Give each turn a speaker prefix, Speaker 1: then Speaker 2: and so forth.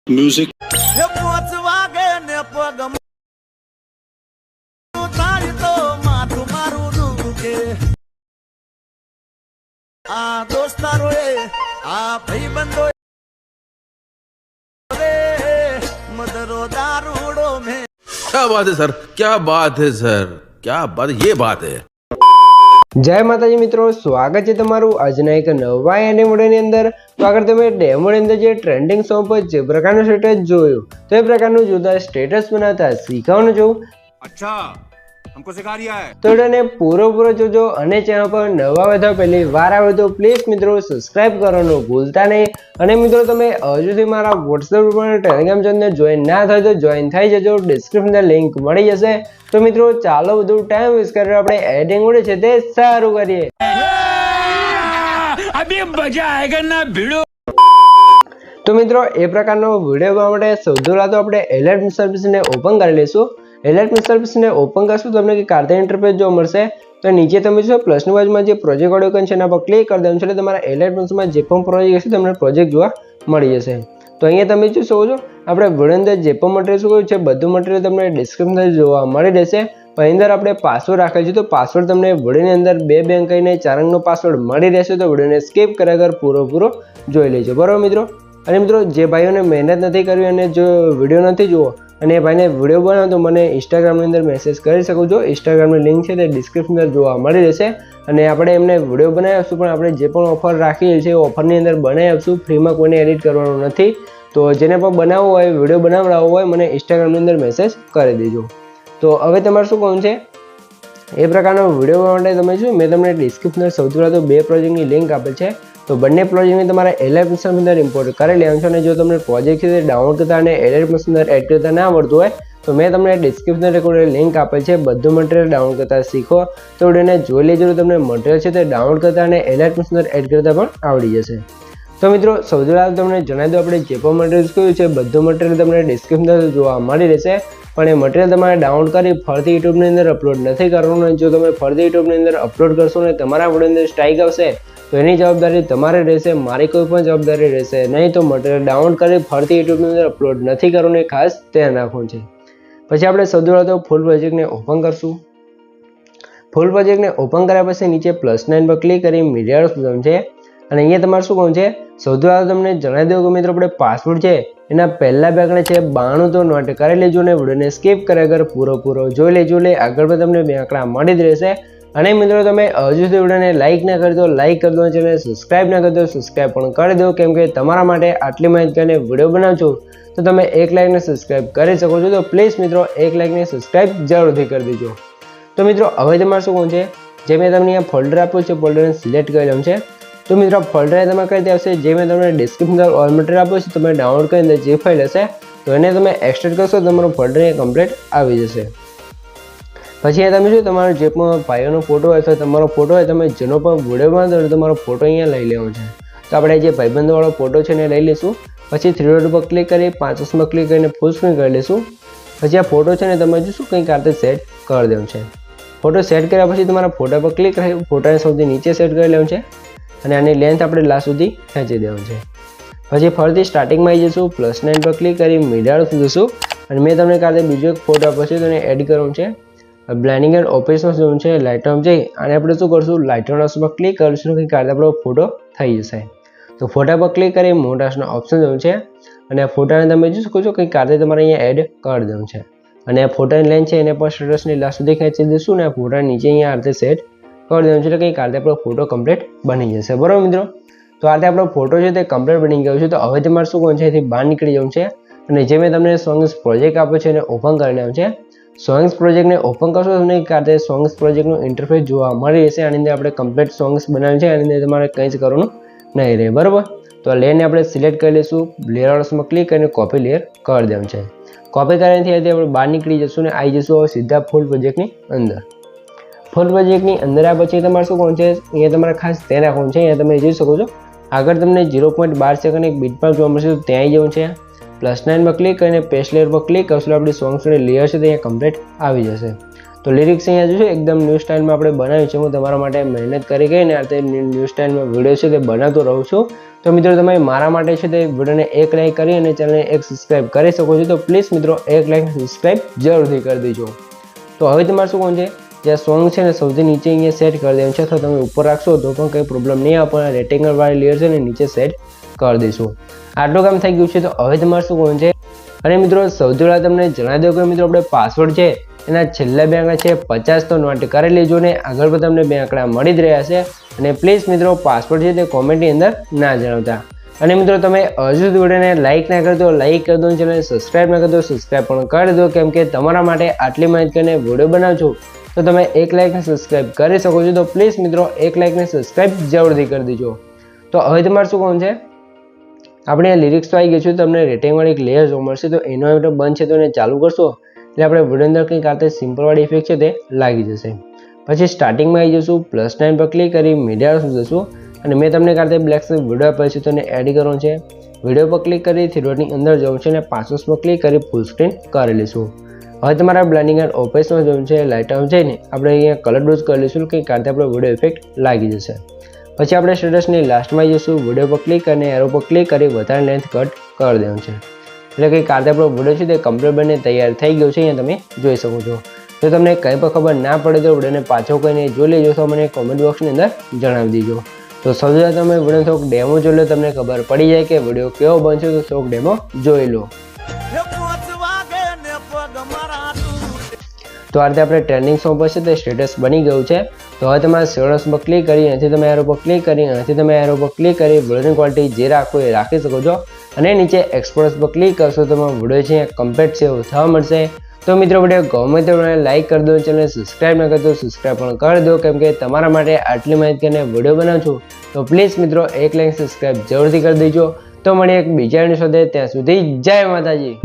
Speaker 1: Music.
Speaker 2: क्या बात है सर, क्या बात है सर, क्या बात, ये बात है।
Speaker 3: જય માતાજી મિત્રો, સ્વાગત છે તમારું આજના એક નવા એનિમોડની અંદર। તો આગળ તમે ડેમોની અંદર જે ટ્રેન્ડિંગ સોંગ પર જે પ્રકારનું સ્ટેટસ જોયું તો એ પ્રકારનું જોતા સ્ટેટસ બનાવતા શીખવાનું જોઉં।
Speaker 1: अच्छा हमको सिखा रिया है।
Speaker 3: તો એને પૂરો જોજો અને ચેનલ પર નવા હોય તો પહેલી વાર આવે તો પ્લીઝ મિત્રો સબસ્ક્રાઇબ કરવાનું ભૂલતા નહીં। અને મિત્રો તમે હજુ સુધી મારા વોટ્સએપ પર ટેલિગ્રામ ચેનલ જોઈન ના થાય તો જોઈન થઈ જજો, ડિસ્ક્રિપ્શનમાં લિંક મળી જશે। તો મિત્રો ચાલો બધું ટાઈમ વેસ્ટ કરીને આપણે એડિંગ ઉડે છે તે સારું કરીએ।
Speaker 1: अभी मजा आएगा ना भिड़ो।
Speaker 3: તો મિત્રો એ પ્રકારનો વિડીયો બનાવવા માટે સૌથી પહેલા તો આપણે એલર્ટ સર્વિસને ઓપન કરી લઈશું। એલર્ટ સર્વિસને ઓપન કરશું તો તમને કે કાર્ય ઇન્ટરફેસ જોવા મળશે। તો નીચે તમે જો પ્લસની બાજુમાં જે પ્રોજેક્ટ આઇકન છે એના પર ક્લિક કરી દેવાનું છે એટલે તમારા એલર્ટ માં જે પણ પ્રોજેક્ટ હશે તમને પ્રોજેક્ટ જોવા મળી જશે। તો અહીંયા તમે જોઈ શકો છો આપણે વિડીયો અંદર જે પણ મટીરીયલ શું છે બધું મટીરીયલ તમને ડિસ્ક્રિપ્શનમાં જોવા મળી રહેશે। પણ અંદર આપણે પાસવર્ડ રાખેલ છે તો પાસવર્ડ તમને વિડીયોની અંદર 2 અંક અને 4 અંકનો પાસવર્ડ મળી રહેશે। તો વિડીયોને સ્કીપ કર્યા વગર પૂરો જોઈ લેજો, બરાબર મિત્રો। અને મિત્રો જે ભાઈઓને મહેનત નથી કરવી અને જો વિડીયો નથી જોવો અને એ ભાઈને વિડીયો બનાવો તો મને ઇન્સ્ટાગ્રામની અંદર મેસેજ કરી શકો છો। ઇન્સ્ટાગ્રામની લિંક છે તે ડિસ્ક્રિપ્શનમાં જોવા મળી રહેશે। અને આપણે એમને વિડીયો બનાવી આપશું પણ આપણે જે પણ ઓફર રાખી છે એ ઓફરની અંદર બનાવી આપશું, ફ્રીમાં કોઈને એડિટ કરવાનું નથી। તો જેને પણ બનાવવો હોય વિડીયો બનાવડાવવો હોય મને ઇન્સ્ટાગ્રામની અંદર મેસેજ કરી દેજો। તો હવે તમારે શું કહું છે એ પ્રકારનો વિડીયો બનાવવા માટે તમે શું મેં તમને ડિસ્ક્રિપ્શનમાં સૌથી પહેલાં તો 2 પ્રોજેક્ટની લિંક આપેલ છે। તો બંને પ્રોજેક્ટને તમારે એલર્ટ મશીન અંદર ઇમ્પોર્ટ કરી લેવાનું છે। અને જો તમને પ્રોજેક્ટ છે તે ડાઉનલોડ કરતા અને એલર્ટ મશીન અંદર એડ કરતા ના આવડતું હોય તો મેં તમને ડિસ્ક્રિપ્શનમાં રેકોર્ડેડ લિંક આપેલ છે, બધું મટીરિયલ ડાઉનલોડ કરતા શીખો। તો વિડીયોને જોઈ લેજો, તમને મટીરિયલ છે તે ડાઉનલોડ કરતા અને એલર્ટ મશીન અંદર એડ કરતા પણ આવડી જશે। તો મિત્રો સૌથી પહેલાં તમને જણાવી દો આપણે જે પણ મટીરિયલ કહ્યું છે બધું મટીરિયલ તમને ડિસ્ક્રિપ્શનમાં જોવા મળી રહેશે। પણ એ મટીરિયલ તમારે ડાઉનલોડ કરી ફરતી યુટ્યુબની અંદર અપલોડ નથી કરવાનું। જો તમે ફરતી યુટ્યુબની અંદર અપલોડ કરશો ને તમારા વિડીયોની અંદર સ્ટ્રાઇક આવશે તો એની જવાબદારી તમારે રહેશે, મારી કોઈ પણ જવાબદારી રહેશે નહીં। તો મટીરિયલ ડાઉનલોડ કરી ફરતી યુટ્યુબની અંદર અપલોડ નથી કરવાનું, એ ખાસ ધ્યાન રાખવું છે। પછી આપણે સૌથી પહેલાં તો ફૂલ પ્રોજેક્ટને ઓપન કરશું। ફૂલ પ્રોજેક્ટને ઓપન કર્યા પછી નીચે +9 પર ક્લિક કરી મીડિયા બટન છે અને અહીંયા તમારે શું કહું છે સૌથી પહેલાં તમને જણાવી દઉં કે મિત્રો આપણે પાસવર્ડ છે એના પહેલા બે આંકડા છે 92 તો નોટ કરી લેજો ને વિડીયોને સ્કીપ કર્યા વગર પૂરો જોઈ લેજો। આગળ પણ તમને 2 આંકડા મળી જ રહેશે। અને મિત્રો તમે હજુ સુધી વિડીયોને લાઇક ના કરી દો લાઇક કરી દો, ચેનલ સબસ્ક્રાઇબ ના કરી દો સબસ્ક્રાઇબ પણ કરી દો, કેમ કે તમારા માટે આટલી માહિતીને વિડીયો બનાવું છું તો તમે 1 લાઇક ને સબસ્ક્રાઇબ કરી શકો છો। તો પ્લીઝ મિત્રો 1 લાઇક ને સબસ્ક્રાઇબ જરૂરથી કરી દેજો। તો મિત્રો હવે તમારે શું કહું છે જે મેં તમને અહીંયા ફોલ્ડર આપ્યું છે ફોલ્ડરને સિલેક્ટ કરી લેવાનું છે। તો મિત્રો ફોલ્ડર તમારે કઈ રીતે આવશે જે મેં તમને ડિસ્ક્રિપ્શનમાં ઓલ મટીરિયલ આપ્યું છે તમે ડાઉનલોડ કરીને જે ફાઇલ હશે તો એને તમે એક્સટ્રેક્ટ કરશો તમારો ફોલ્ડર અહીંયા કમ્પ્લીટ આવી જશે। પછી અહીંયા તમે શું તમારો જે પણ ભાઈઓનો ફોટો હોય અથવા તમારો ફોટો હોય તમે જેનો પણ વિડીયો બનાવતો હોય તમારો ફોટો અહીંયા લઈ લેવાનો છે। તો આપણે જે ભાઈબંધવાળો ફોટો છે એને લઈ લઈશું। પછી 3 ડોટ પર ક્લિક કરી 5 પર ક્લિક કરીને ફૂલ સ્ક્રીન કરી લઈશું। પછી આ ફોટો છે ને તમે શું કંઈક આ રીતે સેટ કરી દેવાનું છે। ફોટો સેટ કર્યા પછી તમારા ફોટા પર ક્લિક કરી ફોટાને સૌથી નીચે સેટ કરી લેવાનું છે અને આની લેન્થ આપણે લાસ્ટ સુધી ખેંચી દેવાનું છે। પછી ફરીથી સ્ટાર્ટિંગમાં આવી જઈશું +9 પર ક્લિક કરી મીડિયા જઈશું અને મેં તમને કાલે બીજો એક ફોટો આપ્યો છે તો એને એડ કરવાનું છે। બ્લેન્ડિંગ એન્ડ ઓપરેશન્સ જોવાનું છે લાઇટમાં જઈ અને આપણે શું કરશું લાઇટના પર ક્લિક કરીશું કે કાલે આપણો ફોટો થઈ જશે। તો ફોટા પર ક્લિક કરી મોટાસનો ઓપ્શન જોવાનું છે અને આ ફોટાને તમે જોઈ શકો છો કે કાલે તમારે અહીંયા એડ કરી દેવાનું છે। અને આ ફોટાની લેન્થ છે એને પણ સ્ટેટસની લાસ્ટ સુધી ખેંચી દઈશું ને આ ફોટા નીચે અહીંયા આ રીતે સેટ કરી દેવાનું છે એટલે કંઈક આ રીતે આપણો ફોટો કમ્પ્લીટ બની જશે, બરાબર મિત્રો। તો આ રીતે આપણો ફોટો છે તે કમ્પ્લીટ બની ગયો છે। તો હવે તમારે શું કરવાનું છે એથી બહાર નીકળી જવું છે અને જે મેં તમને સોંગ્સ પ્રોજેક્ટ આપ્યો છે એને ઓપન કરી લેવાનું છે। સોંગ્સ પ્રોજેક્ટને ઓપન કરશો તમને કાલે સોંગ્સ પ્રોજેક્ટનું ઇન્ટરફેસ જોવા મળી રહેશે। આની અંદર આપણે કમ્પ્લીટ સોંગ્સ બનાવ્યું છે, આની અંદર તમારે કંઈ જ કરવાનું નહીં રહે, બરાબર। તો આ લેયરને આપણે સિલેક્ટ કરી લઈશું, લેયર ઓપ્શનમાં ક્લિક કરીને કોપી લેયર કરી દેવાનું છે। કોપી કરવાથી આપણે બહાર નીકળી જશું ને આવી જશું હવે સીધા ફૂલ પ્રોજેક્ટની અંદર। ફૂલ પ્રોજેક્ટની અંદર આ પછી તમારે શું કરવાનું છે અહીંયા તમારે ખાસ ધ્યાન રાખવાનું છે। અહીંયા તમે જોઈ શકો છો આગળ તમને 0.12 સેકન્ડ એક બીટ જોવા મળશે તો ત્યાં આવી જવું છે। +9 પર ક્લિક કરીને પેસ્ટ લેયર પર ક્લિક કરશો આપણી સોંગ્સની લેયર છે તે અહીંયા કમ્પ્લીટ આવી જશે। તો લિરિક્સ અહીંયા જોશો એકદમ ન્યૂ સ્ટાઇલમાં આપણે બનાવ્યું છે. હું તમારા માટે મહેનત કરી ગઈ ને આ તે ન્યૂ સ્ટાઇલમાં વિડીયો છે તે બનાવતો રહું છું. તો મિત્રો તમે મારા માટે છે તે વિડીયોને એક લાઈક કરી અને ચેનલને એક સબસ્ક્રાઇબ કરી શકો છો. તો પ્લીઝ મિત્રો એક લાઈક સબસ્ક્રાઇબ જરૂરથી કરી દેજો. તો હવે તમારે શું કોણ છે જે સોંગ છે ને સૌથી નીચે અહીંયા સેટ કરી દેવાનું છે, અથવા તમે ઉપર રાખશો તો પણ કંઈ પ્રોબ્લેમ નહીં આવે, પણ રેટિંગર વાળી લેયર છે ને નીચે સેટ કરી દઈશું. આટલું કામ થઈ ગયું છે. તો હવે તમારે શું કોણ છે, અને મિત્રો સૌથી પહેલાં તમને જણાવી દઉં કે મિત્રો આપણે પાસવર્ડ છે એના છેલ્લા 2 આંકડા છે 50 તો નોટ કરી લેજો ને આગળ પણ તમને 2 આંકડા મળી જ રહ્યા છે. અને પ્લીઝ મિત્રો પાસવર્ડ છે તે કોમેન્ટની અંદર ના જણાવતા. અને મિત્રો તમે હજુ સુધી વિડીયોને લાઇક ના કરી દો લાઇક કરી દો, ચેનલને સબસ્ક્રાઇબ ના કરી દો સબસ્ક્રાઇબ પણ કરી દો, કેમ કે તમારા માટે આટલી મહેનત કરીને વિડીયો બનાવું છું તો તમે એક લાઇકને સબસ્ક્રાઇબ કરી શકો છો. તો પ્લીઝ મિત્રો એક લાઇકને સબસ્ક્રાઇબ જરૂરથી કરી દેજો. તો હવે તમારે શું કોણ છે, આપણે આ લિરિક્સ તો આવી ગયું છે, તમને રેટિંગવાળી એક લેયર જોવા મળશે. તો એનો વિડીયો બંધ છે તો એને ચાલુ કરશો એટલે આપણે વિડીયો અંદર કંઈક આ સિમ્પલવાળી ઇફેક્ટ છે તે લાગી જશે. પછી સ્ટાર્ટિંગમાં આવી જશું, +9 પર ક્લિક કરી મીડિયા જશું અને મેં તમને કારતે બ્લેક વિડીયો આપ્યો છે તો એને એડ કરવાનો છે. વિડીયો પર ક્લિક કરી 3 ડોટની અંદર જવું છે અને 500 પર ક્લિક કરી ફૂલ સ્ક્રીન કરી લઈશું. હવે તમારા બ્લેન્ડિંગ એન્ડ ઓપેસમાં જવું છે, લાઇટ આઉટ જઈને આપણે અહીંયા કલર ડોઝ કરી લઈશું કે કારતે આપણો વિડીયો ઇફેક્ટ લાગી જશે. પછી આપણે સ્ટેટસની લાસ્ટમાં જઈશું, વિડીયો પર ક્લિક અને એરો પર ક્લિક કરી વધારે લેન્થ કટ કરી દેવાનું છે. એટલે કે કારતે આપણો વિડીયો છે તે કમ્પ્લીટ બને તૈયાર થઈ ગયો છે, અહીંયા તમે જોઈ શકો છો. જો તમને કંઈ પણ ખબર ના પડે તો વિડીયોને પાછો કહીને જોઈ લેજો, તો મને કોમેન્ટ બોક્સની અંદર જણાવી દેજો. તો સૌથી પહેલાં તમે વિડીયો થોડોક ડેમો જોઈ લો, તમને ખબર પડી જાય કે વિડીયો કેવો બનશે. તો થોડોક ડેમો જોઈ લો. તો આ રીતે આપણે ટ્રેન્ડિંગ સોંગ પર છે તે સ્ટેટસ બની ગયું છે. તો હવે તમારે સ્ટેટસ પર ક્લિક કરી અહીંથી તમે એરો પર ક્લિક કરી અહીંથી તમે એરો પર ક્લિક કરી વિડીયોની ક્વોલિટી જે રાખો એ રાખી શકો છો અને નીચે એક્સપોર્ટ પર ક્લિક કરશો તો તમારો વિડીયો છે કમ્પ્લીટ છે એવું થવા મળશે. તો મિત્રો વિડીયો ગમે તો લાઈક કરી દો, ચેનલ સબસ્ક્રાઇબ ન કરી દો સબસ્ક્રાઇબ પણ કરી દો, કેમ કે તમારા માટે આટલી માહિતી કરીને વિડીયો બનાવું છું. તો પ્લીઝ મિત્રો એક લાઈક સબસ્ક્રાઇબ જરૂરથી કરી દેજો. તો મળીએ એક બીજા વિડીયો સાથે, ત્યાં સુધી જય માતાજી.